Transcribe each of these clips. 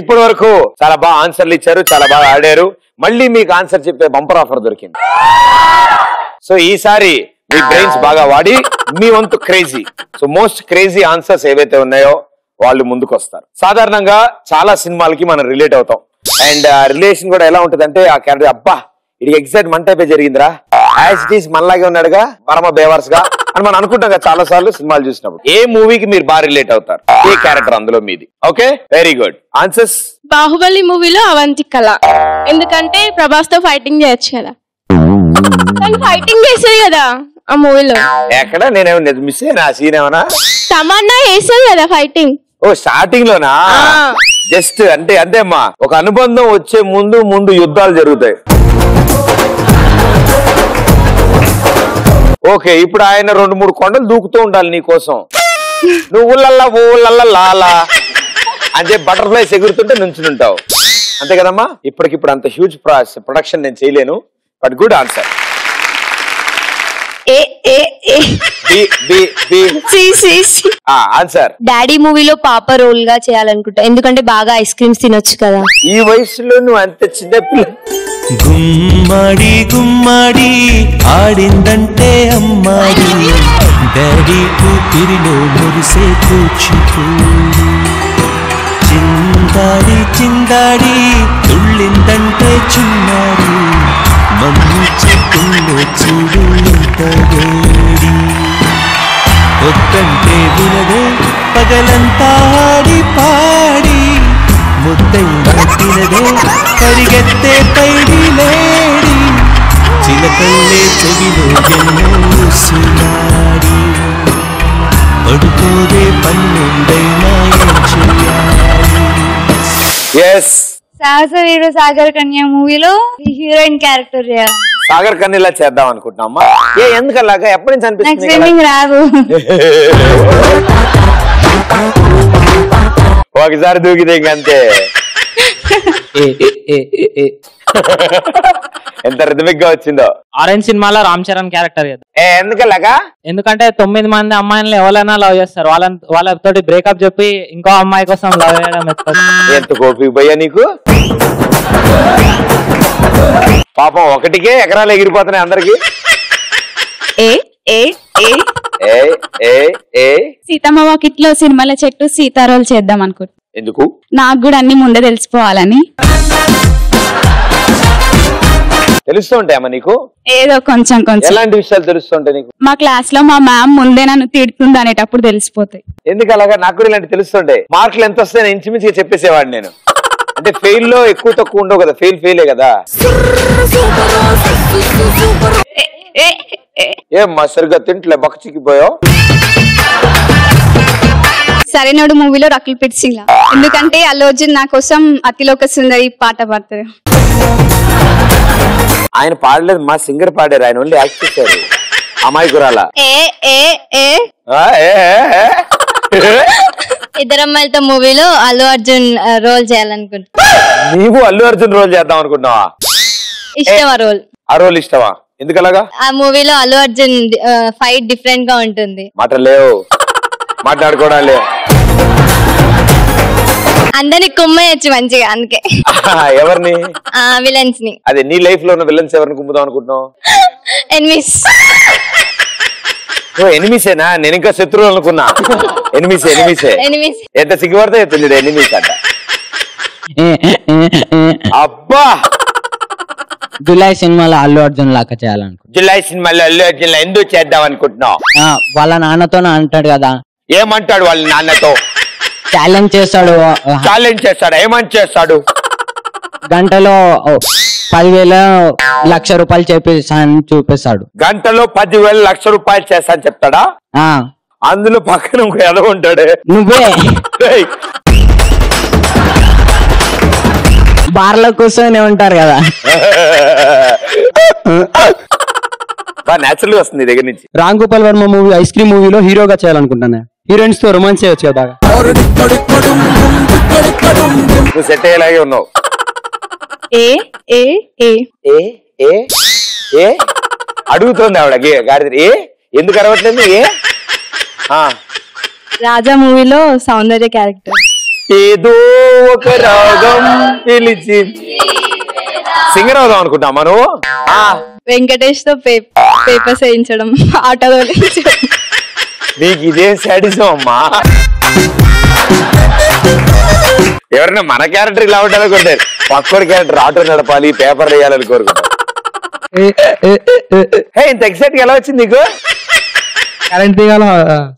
ఇప్పటి వరకు చాలా బాగా ఆన్సర్లు ఇచ్చారు, చాలా బాగా ఆడారు. మళ్ళీ మీకు ఆన్సర్ చెప్పే బంపర్ ఆఫర్ దొరికింది. సో ఈసారి మీ బ్రెయిన్స్ బాగా వాడి మీ వంతు crazy, so most crazy answers ఏవైతే ఉన్నాయో వాళ్ళు ముందుకు వస్తారు. సాధారణంగా చాలా సినిమాలకి మనం రిలేట్ అవుతాం. అండ్ రిలేషన్ కూడా ఎలా ఉంటది అంటే ఆ క్యారెక్టర్ అబ్బా ఇది ఎగ్జాక్ట్ మన టైపే జరిగిందిరా, యాజ్ ఇట్ ఈస్ మనలాగే ఉన్నాడుగా, పరమ బేవర్స్ గా అని మనం అనుకుంటాం కదా చాలా సార్లు సినిమాలు చూసినప్పుడు. ఏ మూవీకి మీరు బాగా రిలేట్ అవుతారు, ఏ క్యారెక్టర్ అందులో మీది? Okay, very good. Answers Baahubali మూవీలో అవంతికల, ఎందుకంటే ప్రభాస్ తో ఫైటింగ్ చేయొచ్చు కదా, ఫైటింగ్ చేసేది కదా ఆ మూవీలో. ఎక్కడ నేనేమో మిస్ అయినా సీన్ ఏమన్నా? తమన్నా వేసేది కదా ఫైటింగ్. ఓ స్టార్టింగ్ లోనా? జస్ట్ అంటే అంతే అమ్మా, ఒక అనుబంధం వచ్చే ముందు యుద్ధాలు జరుగుతాయి. ఓకే, ఇప్పుడు ఆయన 2-3 కొండలు దూకుతూ ఉండాలి నీ కోసం, నువ్వు లాలా అని చెప్పి బటర్ఫ్లైస్ ఎగురుతుంటే నుంచుంటావు, అంతే కదమ్మా. ఇప్పటికిప్పుడు అంత హ్యూజ్ ప్రొడక్షన్ నేను చేయలేను, but good answer. Answer daddy మూవీలో పాప రోల్ గా చేయాలనుకుంటా, ఎందుకంటే బాగా ఐస్ క్రీమ్స్ తినొచ్చు కదా. ఈ వయసులో నువ్వు అంత చిన్నపిల్ల. గుమ్మడి గుమ్మడి ఆడిందంటే అమ్మాడి, డాడీ కూతురిలో మురిసే కూచిపూడి, చిందాడి చిందాడి తుళ్ళిందంటే చిన్నాడి, మమ్మీ చెట్టుల్లో చూడు ఇంత వేడి, వద్దంటే వినదే పగలంతా ఆడి పాడి, ముద్దైనా తినదే పరిగెత్తే పైడి లేడి, చిలకల్లే చెవిలో ఎన్నో సునాడి, పడుకోదే పన్నెండైనా ఏం చెయ్యాలి. సాహస వీరు సాగర్ కన్య మూవీలో హీరోయిన్ క్యారెక్టర్ చేయాలి. సాగర్ కన్యలా చేద్దాం అనుకుంటున్నామా? ఎందుకలాగా? ఎప్పటి నుంచి అనిపిస్తుంది? స్విమ్మింగ్ రాదు, ఒకసారి దూకితే ఇంకంతే. ఎంత రిథమిక్ గా వచ్చిందో. ఆరెంజ్ సినిమాలో రామ్ చరణ్ క్యారెక్టర్ కదా. ఎందుకలాగా? ఎందుకంటే 9 మంది అమ్మాయిలను ఎవరైనా లవ్ చేస్తారు, వాళ్ళతోటి బ్రేకప్ చెప్పి ఇంకో అమ్మాయి కోసం లవ్ చేయడం ఎంత కోపి పోయా నీకు. పాపం ఒకటికే ఎకరాలు ఎగిరిపోతున్నాయి అందరికి. సీతమ్మ వాకిట్లో సినిమాల చెట్టు సీతారోల్ చేద్దాం అనుకుంటా. ఎందుకు? నాకు కూడా అన్ని ముందే తెలిసిపోవాలని. తెలుస్తుంటాయమ్మా నీకు? ఏదో కొంచెం కొంచెం. ఎలాంటి విషయాలు తెలుస్తుంటాయి నీకు? మా క్లాస్ లో మా మ్యామ్ ముందే నన్ను తిడుతుంది అనేటప్పుడు తెలిసిపోతాయి. ఎందుకు అలాగా? నాకు కూడా ఇలాంటి తెలుస్తుంటాయి. మార్కులు ఎంత వస్తాయని ఇంచుమించుగా చెప్పేసేవాడిని నేను. అంటే ఫెయిల్ లో ఎక్కువ తక్కువ ఉండవు కదా, ఫెయిలే కదా. ఏమ్మా సరిగ్గా తింటలే, బక్క చిక్కిపోయావు. సరైనడు మూవీలో రకుల్ ప్రీత్ సింగ్, ఎందుకంటే అల్లు అర్జున్ నా కోసం అతిలోక సుందరి పాట పాడతారు. ఆయన పాడలేదు, మా సింగర్ పాడారు, ఆయన ఓన్లీ యాక్ట్ చేశారు. అమ్మాయి గురాలా ఇద్దరమ్మాయిలతో మూవీలో అల్లు అర్జున్ రోల్ చేయాలనుకుంటా. నీవు అల్లు అర్జున్ రోల్ చేద్దాం అనుకుంటున్నావా? ఇష్టం ఆ రోల్. ఆ రోల్ ఇష్టమా? ఎందుకలాగా? ఆ మూవీలో అల్లు అర్జున్ ఫైట్ డిఫరెంట్ గా ఉంటుంది. మాటలేవు, మాట్లాడుకోవడం లేవు, అందరికి కుమ్మేయచ్చు మంచిగా, అందుకే. ఎవరిని? విలన్స్ ని. అదే నీ లైఫ్ లో ఉన్న విలన్స్ ఎవరిని కుమ్ముదాం అనుకుంటున్నావు? ఎనిమిస్. ఎనిమిసేనా? నేను ఇంకా శత్రువులు అనుకున్నా. ఎనిమిసే. ఎంత సిగ్గుపడితే ఎత్తుంది ఎనిమిస్ అంట. అబ్బా, జులై సినిమాలో అల్లు అర్జున్ లాగా చేయాలనుకుంటున్నా. జులై సినిమాలో అల్లు అర్జున్ ఎందుకు చేద్దాం అనుకుంటున్నావు? వాళ్ళ నాన్నతో అంటాడు కదా. ఏమంటాడు వాళ్ళ నాన్నతో? ఛాలెంజ్ చేస్తాడు. ఏమని చేస్తాడు? గంటలో 10,000 లక్ష రూపాయలు చేపిస్తాను చూపిస్తాడు. గంటలో 10,000 లక్ష రూపాయలు చేస్తా అని చెప్తాడా? అందులో పక్కన ఇంకో ఎదవ ఉంటాడే. నువ్వే బార్లో కూర్చొని ఉంటారు కదా. నేచురల్ వస్తుంది దగ్గర నుంచి. Ram Gopal Varma movie ice cream మూవీలో హీరోగా చేయాలనుకుంటాను. హీరోయిన్స్ తో రొమాన్స్ చేయొచ్చు కదా. నువ్వు సెట్ అయ్యేలాగే ఉన్నావు. అడుగుతోంది ఆవిడ గాడి. ఎందుకు అరవట్లేదు? రాజా మూవీలో సౌందర్య క్యారెక్టర్. ఏదో ఒక రాగం పిలిచి సింగర్ అవుదాం అనుకుంటామా నువ్వు? వెంకటేష్ తో పేపర్స్ వేయించడం, ఆటోలో నీకు ఇదేం సాడిజం అమ్మా. ఎవరైనా మన క్యారెక్టర్ ఇలా ఉండాలనుకుంటారు, పక్కడి క్యారెక్టర్ ఆటో నడపాలి, పేపర్ వేయాలని కోరుకుంటారు. ఇంత ఎక్సైట్ ఎలా వచ్చింది నీకు? కరెంట్ తీగాల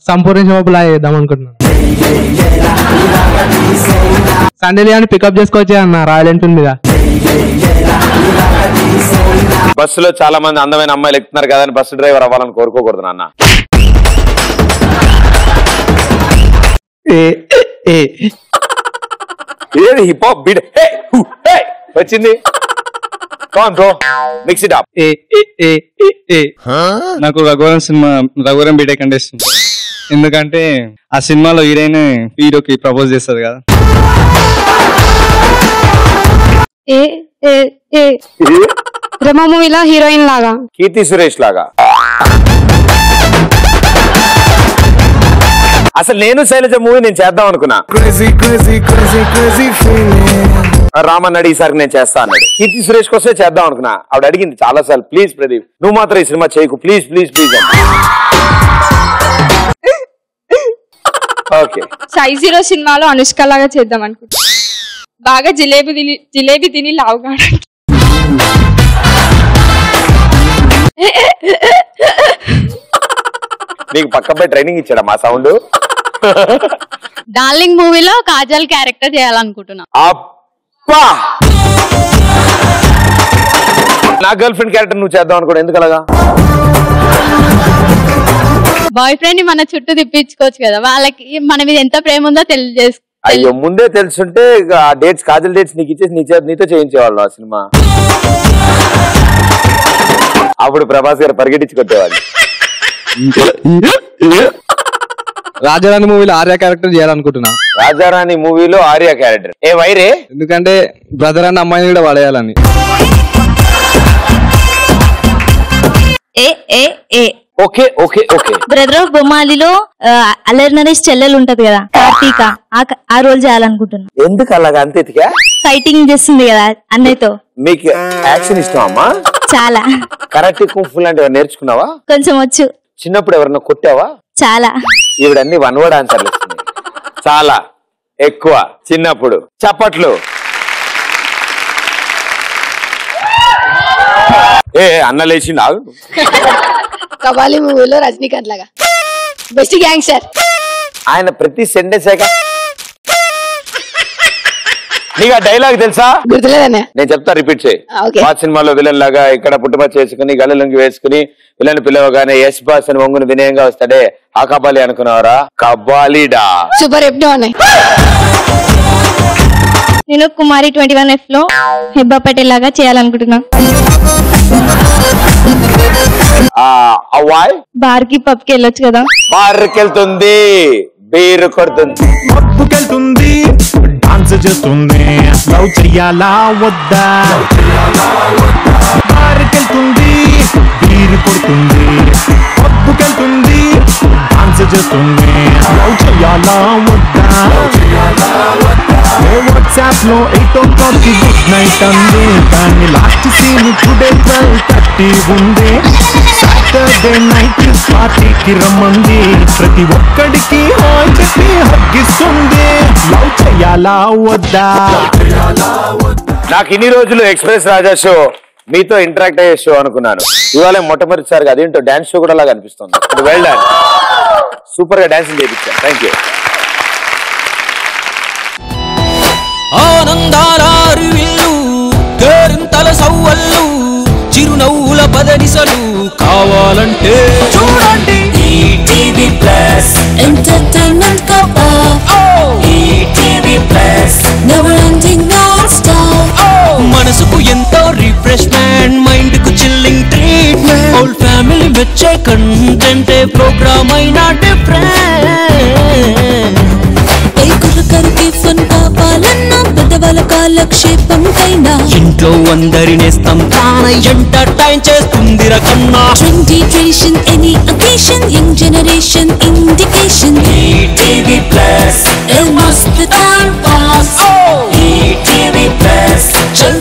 సంపూర్ణ క్షమాపణ చేద్దాం అనుకుంటున్నాను. సండే అని పికప్ చేసుకోవచ్చే అన్న రాయల్ ఎన్ఫీల్డ్ మీద. బస్సులో చాలా మంది అందమైన అమ్మాయిలు ఎక్కుతున్నారు కదా అని బస్సు డ్రైవర్ అవ్వాలని కోరుకోకూడదు నాన్న. ఏది హిప్ హాప్ బీట్ వచ్చింది. నాకు రఘువరం సినిమా, రఘువరం బీటెక్ అంటే ఇష్టం. ఎందుకంటే ఆ సినిమాలో హీరోయిన్ హీరోకి ప్రపోజ్ చేస్తుంది కదా. రమ మూవీలో హీరోయిన్ లాగా, కీర్తి సురేష్ లాగా. అసలు నేను శైలజ మూవీ నేను చేద్దాం అనుకున్నా. రామన్ ఈసారికి నేను చేస్తా అన్నాడు. కీర్తి సురేష్ కోసమే చేద్దాం అనుకున్నా. ఆవిడ అడిగింది చాలా సార్లు, ప్లీజ్ ప్రదీప్ నువ్వు మాత్రం ఈ సినిమా చేయకు, ప్లీజ్ ప్లీజ్ ప్లీజ్ అని. ఓకే, సైజ్ 0 సినిమాలో అనుష్క లాగా చేద్దాం అనుకుంటా. బాగా జిలేబీ తిని లావుగా. నీకు పక్కపై ట్రైనింగ్ ఇచ్చాడా మా సౌండ్? డార్లింగ్ మూవీలో కాజల్ క్యారెక్టర్ చేయాలనుకుంటున్నా. అబ్బా, నా గర్ల్ ఫ్రెండ్ క్యారెక్టర్ నువ్వు చేద్దాం అనుకో. ఎందుకు అలాగా? బాయ్ ఫ్రెండ్ ని మన చుట్టూ తిప్పించుకోవచ్చు కదా, వాళ్ళకి మన మీద ఎంత ప్రేమ ఉందో తెలియజేసుకో. అయ్యో, ముందే తెలుసుంటే ఆ డేట్స్, కాజల్ డేట్స్ నీకు ఇచ్చేసి నీతో చేయించేవాళ్ళు ఆ సినిమా. అప్పుడు ప్రభాస్ గారు పరిగెట్టించి కొట్టేవాళ్ళు. రాజారాణి మూవీలో ఆర్య క్యారెక్టర్ చేయాలనుకుంటున్నా. రాజారాణి మూవీలో ఆర్య క్యారెక్టర్ ఏ వైరే? ఎందుకంటే బ్రదర్ అన్న అమ్మాయిని కూడా పడేయాలని. Okay okay okay. Brother of బొమ్మాలిలో అల్లరి నరేష్ చెల్లెలు ఉంటది కదా, కార్తీక, ఆ రోల్ చేయాలనుకుంటున్నా. ఎందుకు అలాగా అంత ఎతిగా? ఫైటింగ్ చేస్తుంది కదా అన్నయ్యతో. మీకు యాక్షన్ ఇష్టం అమ్మా? చాలా. కరాటే కుంఫు లాంటివి నేర్చుకున్నావా? కొంచెం వచ్చు. చిన్నప్పుడు ఎవరన్నా కొట్టావా? చాలా. ఈవిడన్ని వన్ వర్డ్ ఆన్సర్లు ఇస్తుంది. చాలా ఎక్కువ. చిన్నప్పుడు చప్పట్లు. అన్న లేచిండు. ఆగు. కబాలి మూవీలో రజనీకాంత్ లాగా బెస్ట్ గ్యాంగ్స్టర్. ఆయన ప్రతి సెంటెన్స్ నీకు ఆ డైలాగ్ తెలుసా? గుర్తులేదన్నా, నేను చెప్తా, రిపీట్ చేయి. ఆ సినిమాలో విలన్ లాగా ఇక్కడ పుట్టుమచ్చ వేసుకుని గళ్ళలుంగి వేసుకుని విలన్ పిలవగానే యశ్ బాస్ అని వంగుని వినయంగా వస్తాడే, ఆ కబాలి అనుకున్నావరా? కబాలిడా. సూపర్ ఎప్పుడు నేను కుమారి 21F లో హెబ్బా పటేల్ లాగా చేయాలనుకుంటున్నా. బార్కి పబ్కి వెళ్ళొచ్చు కదా. బార్కి వెళ్తుంది, బీరు కొడుతుంది, పప్పుకెళ్తుంది, డాన్స్ చేస్తుంది, లవ్ చెయ్యాలా వద్దా? బార్కెళ్తుంది, బీరు కొడుతుంది, పప్పుకెళ్తుంది, డాన్స్ చేస్తుంది, లవ్ చెయ్యాలా వద్దా? వాట్సాప్ లో 8 o'clock గుడ్ నైట్ అంది, కానీ లాస్ట్ సీన్ టుడే 12:30 ఉంది. సాటర్డే నైట్ పార్టీకి రమ్మంది, ప్రతి ఒక్కడికి హాయ్ చెప్పి హగ్గిస్తుంది, లవ్ చేయాలా వద్దా? నాకు ఇన్ని రోజులు ఎక్స్ప్రెస్ రాజా షో మీతో ఇంటరాక్ట్ అయ్యే షో అనుకున్నాను. ఇవాళ మొట్టమొదటిసారిగా అదేంటో డాన్స్ షో కూడా లాగా అనిపిస్తుంది. వెల్ డన్, సూపర్ గా డాన్స్ చేయించాను. Thank you. ఆనందాలు కేరింతల సవ్వళ్ళు, చిరునవ్వుల పదనిసలు కావాలంటే చూడండి ETV plus entertainment cover. ETV plus never ending non stop. మనసుకు ఎంతో రిఫ్రెష్మెంట్, మైండ్ కు చిల్లింగ్ ట్రీట్మెంట్, హోల్ ఫ్యామిలీ వచ్చే కంటెంట్, ప్రోగ్రామ్ అయినా డిఫరెంట్. కరికి ఫన్ కావాలన్నా, పెద్దవాళ్ళ కాలక్షేపం కైనా, ఇంట్లో అందరి నేస్తం తాన ఎంటర్టైన్ చేస్తుంది రకన్నా. Trendy tradition any occasion, young generation indication. ETV Plus, a must time pass. ETV Plus, चल